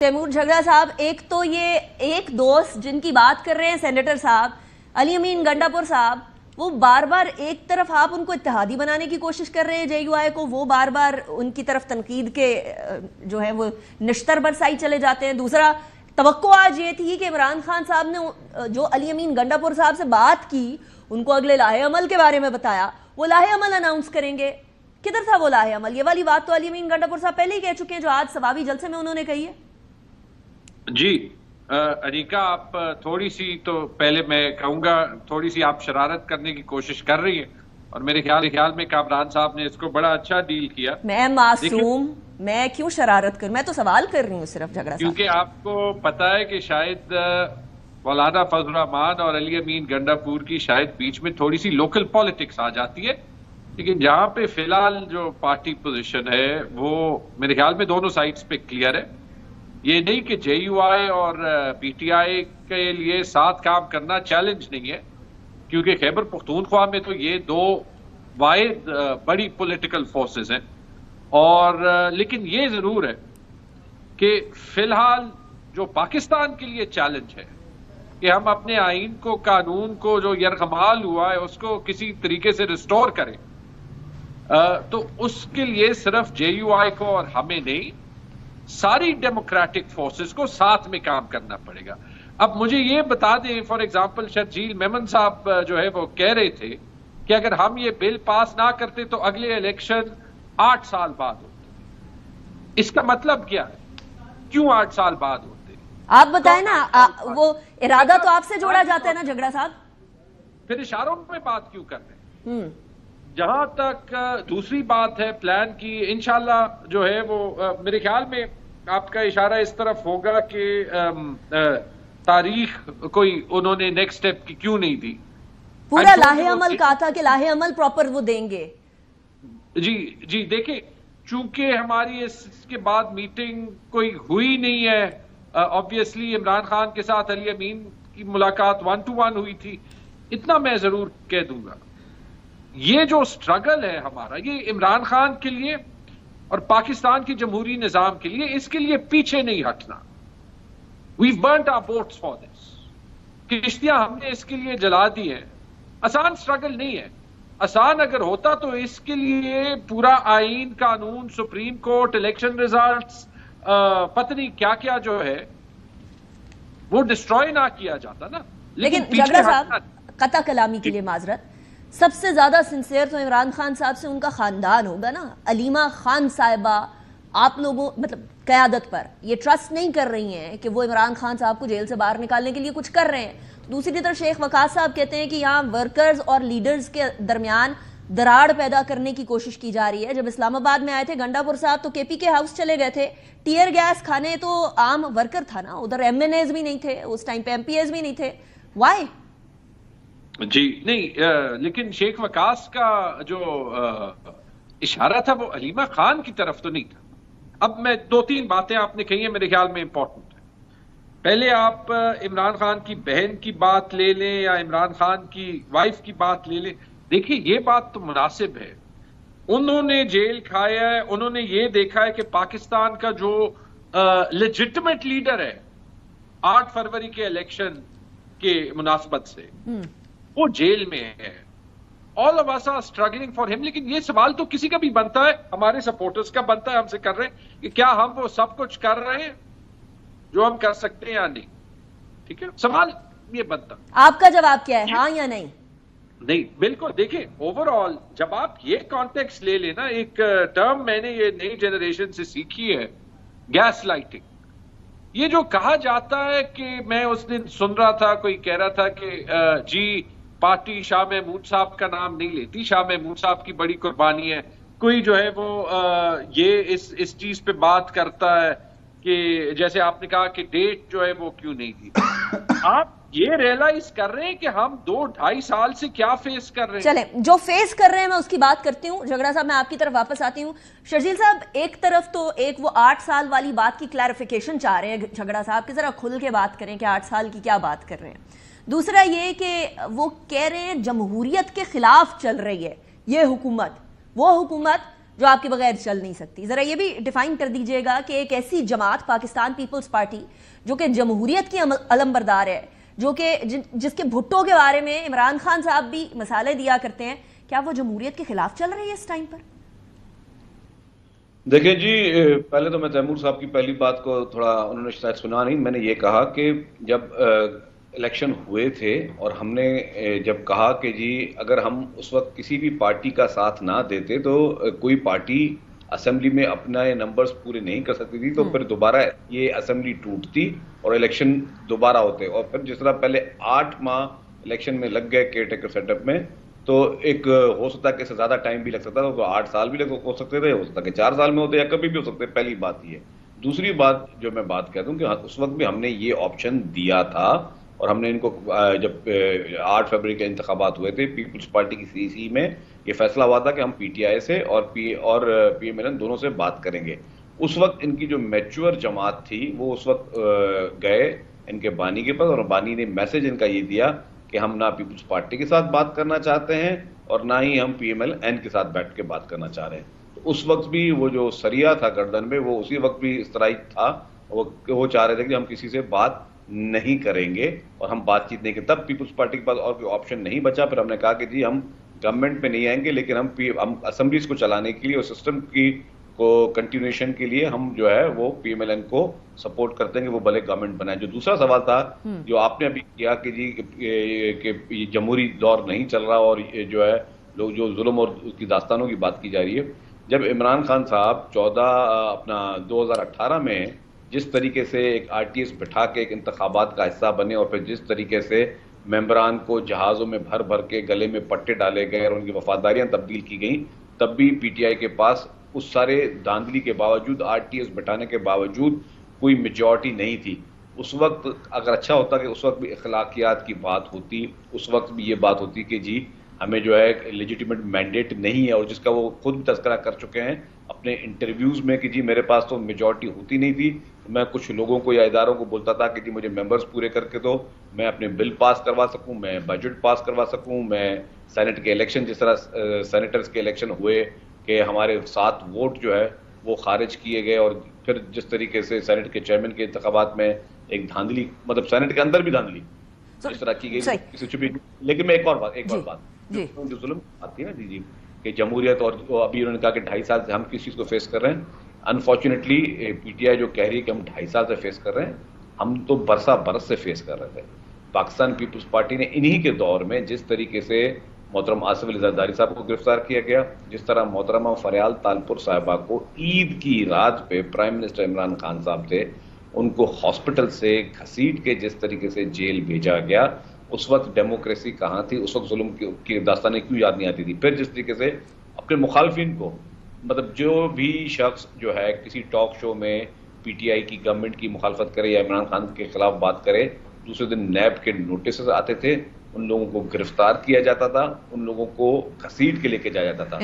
Timur جھگڑا صاحب، ایک تو یہ ایک دوست جن کی بات کر رہے ہیں سینیٹر صاحب علی امین گنڈا پور صاحب، وہ بار بار ایک طرف آپ ان کو اتحادی بنانے کی کوشش کر رہے ہیں جے یو آئی کو، وہ بار بار ان کی طرف تنقید کے جو ہے وہ نشتر برسائی چلے جاتے ہیں۔ دوسرا توقع آج یہ تھی کہ عمران خان صاحب نے جو علی امین گنڈا پور صاحب سے بات کی، ان کو اگلے لاہے عمل کے بارے میں بتایا، وہ لاہے عمل اناؤنس کریں گے۔ کدھر تھا وہ لاہے عمل؟ یہ والی بات تو علی امین گنڈا پور صاحب پہلے ہی کہہ چکے ہیں جو آج سوابی جلسے میں انہوں نے کہی ہے۔ جی انیکا، آپ تھوڑی سی تو پہلے میں کہوں گا تھوڑی سی آپ شرارت کرنے کی کوشش کر رہی ہیں، اور میرے خیال میں کامران صاحب نے اس کو بڑا اچھا ڈیل کیا۔ میں معصوم، میں کیوں شرارت کروں؟ میں تو سوال کر رہی ہوں صرف جھگڑا صاحب، کیونکہ آپ کو پتا ہے کہ شاید مولانا فضل الرحمان اور علی امین گنڈا پور کی شاید بیچ میں تھوڑی سی لوکل پالیٹکس آ جاتی ہے، لیکن جہاں پہ فی الحال جو پارٹی پوزیشن ہے وہ میرے خیال میں دونوں سائڈز پہ کلیئر ہے۔ یہ نہیں کہ جے یو آئی اور پی ٹی آئی کے لیے ساتھ کام کرنا چیلنج نہیں ہے، کیونکہ خیبر پختونخوا میں تو یہ دو واحد بڑی پولیٹیکل فورسز ہیں، اور لیکن یہ ضرور ہے کہ فی الحال جو پاکستان کے لیے چیلنج ہے کہ ہم اپنے آئین کو، قانون کو جو یرغمال ہوا ہے اس کو کسی طریقے سے ریسٹور کریں، تو اس کے لیے صرف جے یو آئی کو اور ہمیں نہیں، ساری ڈیموکریٹک فورسز کو ساتھ میں کام کرنا پڑے گا۔ اب مجھے یہ بتا دیں، فار ایگزامپل شرجیل میمن صاحب جو ہے وہ کہہ رہے تھے کہ اگر ہم یہ بل پاس نہ کرتے تو اگلے الیکشن 8 سال بعد ہوتے۔ اس کا مطلب کیا ہے؟ کیوں 8 سال بعد ہوتے؟ آپ بتائیں نا، وہ ارادہ تو آپ سے جوڑا جاتا ہے نا جھگڑا صاحب، پھر اشاروں میں بات کیوں کر رہے ہیں؟ جہاں تک دوسری بات ہے پلان کی، انشاءاللہ جو ہے وہ میرے خیال میں آپ کا اشارہ اس طرف ہوگا کہ تاریخ کوئی انہوں نے نیکسٹ سٹیپ کی کیوں نہیں دی۔ پورا لاہے عمل کہا تھا کہ لاہے عمل پراپر وہ دیں گے۔ جی دیکھیں، چونکہ ہماری اس کے بعد میٹنگ کوئی ہوئی نہیں ہے، آبویسلی عمران خان کے ساتھ علی امین کی ملاقات 1 to 1 ہوئی تھی، اتنا میں ضرور کہہ دوں گا۔ یہ جو سٹرگل ہے ہمارا، یہ عمران خان کے لیے اور پاکستان کی جمہوری نظام کے لیے، اس کے لیے پیچھے نہیں ہٹنا۔ We've burnt our boats for this۔ کشتیاں ہم نے اس کے لیے جلا دی ہیں۔ آسان سٹرگل نہیں ہے، آسان اگر ہوتا تو اس کے لیے پورا آئین، قانون، سپریم کورٹ، الیکشن ریزلٹس، پتہ نہیں کیا کیا جو ہے وہ ڈسٹروائے نہ کیا جاتا نا۔ لیکن جھگڑا صاحب، قطع کلامی کے لیے معذرت، سب سے زیادہ سنسیئر تو عمران خان صاحب سے ان کا خاندان ہوگا نا۔ علیمہ خان صاحبہ آپ لوگوں مطلب قیادت پر یہ ٹرسٹ نہیں کر رہی ہیں کہ وہ عمران خان صاحب کو جیل سے باہر نکالنے کے لیے کچھ کر رہے ہیں۔ دوسری طرف شیخ وقاص صاحب کہتے ہیں کہ یہاں ورکرز اور لیڈرز کے درمیان دراڑ پیدا کرنے کی کوشش کی جا رہی ہے۔ جب اسلام آباد میں آئے تھے گنڈا پور صاحب تو کے پی کے ہاؤس چلے گئے تھے، ٹیئر گیس کھانے تو عام ورکر تھا نا، ادھر ایم این ایز بھی نہیں تھے اس ٹائم پہ، ایم پی ایز بھی نہیں تھے۔ وائی؟ جی نہیں، لیکن شیخ وقاص کا جو اشارہ تھا وہ علیمہ خان کی طرف تو نہیں تھا۔ اب میں 2-3 باتیں آپ نے کہی ہیں میرے خیال میں امپورٹنٹ ہے۔ پہلے آپ عمران خان کی بہن کی بات لے لیں یا عمران خان کی وائف کی بات لے لیں، دیکھیں یہ بات تو مناسب ہے، انہوں نے جیل کھایا ہے، انہوں نے یہ دیکھا ہے کہ پاکستان کا جو لیجٹمیٹ لیڈر ہے 8 فروری کے الیکشن کے مناسبت سے وہ جیل میں ہے۔ All of us are struggling for him۔ لیکن یہ سوال تو کسی کا بھی بنتا ہے، ہمارے سپورٹرز کا بنتا ہے، ہم سے کر رہے ہیں کہ کیا ہم وہ سب کچھ کر رہے ہیں جو ہم کر سکتے ہیں یا نہیں؟ ٹھیک ہے، سوال یہ بنتا۔ آپ کا جواب کیا ہے، ہاں یا نہیں؟ نہیں، بالکل۔ دیکھیں اوور آل جب آپ یہ کانٹیکس لے لیں نا، ایک ٹرم میں نے یہ نئی جنریشن سے سیکھی ہے، گیس لائٹنگ۔ یہ جو کہا جاتا ہے کہ میں اس دن سن رہا تھا، کوئی کہہ رہا تھا کہ جی پارٹی شاہ محمود صاحب کا نام نہیں لیتی، شاہ محمود صاحب کی بڑی قربانی ہے، کوئی جو ہے وہ یہ اس چیز پہ بات کرتا ہے کہ جیسے آپ نے کہا کہ ڈیٹ جو ہے وہ کیوں نہیں دی۔ آپ یہ ریئلائز کر رہے ہیں کہ ہم 2-2.5 سال سے کیا فیس کر رہے ہیں؟ چلیں، جو فیس کر رہے ہیں میں اس کی بات کرتی ہوں۔ جھگڑا صاحب میں آپ کی طرف واپس آتی ہوں۔ شرجیل صاحب، ایک طرف تو ایک وہ 8 سال والی بات کی کلیریفیکیشن چاہ رہے ہیں جھگڑا صاحب کہ ذرا کھل کے بات کریں کہ 8 سال کی کیا بات کر رہے ہیں۔ دوسرا یہ کہ وہ کہہ رہے ہیں جمہوریت کے خلاف چل رہی ہے یہ حکومت، وہ حکومت جو آپ کے بغیر چل نہیں سکتی. ذرا یہ بھی ڈیفائن کر دیجئے گا کہ ایک ایسی جماعت پاکستان پیپلز پارٹی جو کہ جمہوریت کی علم بردار ہے, جو کہ جس کے بھٹو کے بارے میں عمران خان صاحب بھی مثالیں دیا کرتے ہیں, کیا وہ جمہوریت کے خلاف چل رہی ہے اس ٹائم پر؟ دیکھیں جی, پہلے تو میں تیمور صاحب کی پہلی بات کو تھوڑا انہوں نے شاید سنا نہیں. میں نے یہ کہا کہ جب الیکشن ہوئے تھے اور ہم نے جب کہا کہ جی اگر ہم اس وقت کسی بھی پارٹی کا ساتھ نہ دیتے تو کوئی پارٹی اسمبلی میں اپنا نمبرز پورے نہیں کر سکتی تھی, تو پھر دوبارہ یہ اسمبلی ٹوٹتی اور الیکشن دوبارہ ہوتے. اور پھر جس طرح پہلے 8 ماہ الیکشن میں لگ گئے کیئر ٹیکر سیٹ اپ میں, تو ایک ہو سکتا ہے کہ اس سے زیادہ ٹائم بھی لگ سکتا تھا, تو 8 سال بھی ہو سکتے تھے, ہو سکتا ہے کہ 4 سال میں ہوتے یا کبھی بھی ہو سکتے. پہلی بات یہ. دوسری بات جو میں بات کہتا ہوں کہ اس وقت بھی ہم نے یہ آپشن دیا تھا, اور ہم نے ان کو جب 8 فروری کے انتخابات ہوئے تھے پیپلز پارٹی کی سی سی میں یہ فیصلہ ہوا تھا کہ ہم پی ٹی آئی سے اور پی ایم ایل این دونوں سے بات کریں گے. اس وقت ان کی جو میچور جماعت تھی وہ اس وقت گئے ان کے بانی کے پاس, اور بانی نے میسج ان کا یہ دیا کہ ہم نہ پیپلز پارٹی کے ساتھ بات کرنا چاہتے ہیں اور نہ ہی ہم پی ایم ایل این کے ساتھ بیٹھ کے بات کرنا چاہ رہے ہیں. تو اس وقت بھی وہ جو سریا تھا گردن میں, وہ اسی وقت بھی اس طرح ہی تھا, وہ چاہ رہے تھے کہ ہم کسی سے بات نہیں کریں گے اور ہم بات چیت نہیں کریں. تب پیپلز پارٹی کے پاس اور کوئی آپشن نہیں بچا. پھر ہم نے کہا کہ جی ہم گورنمنٹ میں نہیں آئیں گے, لیکن ہم اسمبلیز کو چلانے کے لیے اور سسٹم کی کو کنٹینیوشن کے لیے ہم جو ہے وہ پی ایم ایل این کو سپورٹ کرتے ہیں کہ وہ بھلے گورنمنٹ بنائے. جو دوسرا سوال تھا جو آپ نے ابھی کیا کہ جی کہ یہ جمہوری دور نہیں چل رہا اور یہ جو ہے لوگ جو ظلم اور اس کی داستانوں کی بات کی جا رہی ہے, جب عمران خان صاحب 2018 میں جس طریقے سے ایک آر ٹی ایس بٹھا کے ایک انتخابات کا حصہ بنے اور پھر جس طریقے سے ممبران کو جہازوں میں بھر بھر کے گلے میں پٹے ڈالے گئے اور ان کی وفاداریاں تبدیل کی گئیں, تب بھی پی ٹی آئی کے پاس اس سارے دھاندلی کے باوجود, آر ٹی ایس بٹھانے کے باوجود کوئی میجورٹی نہیں تھی. اس وقت اگر اچھا ہوتا کہ اس وقت بھی اخلاقیات کی بات ہوتی, اس وقت بھی یہ بات ہوتی کہ جی ہمیں جو ہے لیجیٹیمیٹ مینڈیٹ نہیں ہے, اور جس کا وہ خود بھی تذکرہ کر چکے ہیں اپنے انٹرویوز میں کہ جی میرے پاس تو میجورٹی ہوتی نہیں تھی, میں کچھ لوگوں کو یا اداروں کو بولتا تھا کہ جی مجھے ممبرز پورے کر کے دو, میں اپنے بل پاس کروا سکوں, میں بجٹ پاس کروا سکوں, میں سینٹ کے الیکشن جس طرح سینیٹرز کے الیکشن ہوئے کہ ہمارے 7 ووٹ جو ہے وہ خارج کیے گئے, اور پھر جس طریقے سے سینٹ کے چیئرمین کے انتخابات میں ایک دھاندلی, مطلب سینٹ کے اندر بھی دھاندلی اس طرح کی گئی کسی چھپی. لیکن میں ایک اور بات جو ظلم آتی ہے نا جی کہ جمہوریت, اور ابھی انہوں نے کہا کہ 2.5 سال سے ہم کس چیز کو فیس کر رہے ہیں. انفارچونیٹلی پی ٹی آئی جو کہہ رہی ہے کہ ہم 2.5 سال سے فیس کر رہے ہیں, ہم تو برس سے فیس کر رہے تھے. پاکستان پیپلز پارٹی نے انہی کے دور میں جس طریقے سے محترم آصف علی زرداری صاحب کو گرفتار کیا گیا, جس طرح محترمہ فریال تالپور صاحبہ کو عید کی رات پہ پرائم منسٹر عمران خان صاحب تھے, ان کو ہاسپٹل سے گھسیٹ کے جس طریقے سے جیل بھیجا گیا, اس وقت ڈیموکریسی کہاں تھی, اس وقت ظلم کی داستانیں کیوں یاد نہیں آتی تھی. پھر جس طریقے سے اپنے مخالفین کو, مطلب جو بھی شخص جو ہے کسی ٹاک شو میں پی ٹی آئی کی گورنمنٹ کی مخالفت کرے یا عمران خان کے خلاف بات کرے, دوسرے دن نیب کے نوٹسز آتے تھے, ان لوگوں کو گرفتار کیا جاتا تھا, ان لوگوں کو گھسیٹ کے لے کے جایا جاتا تھا.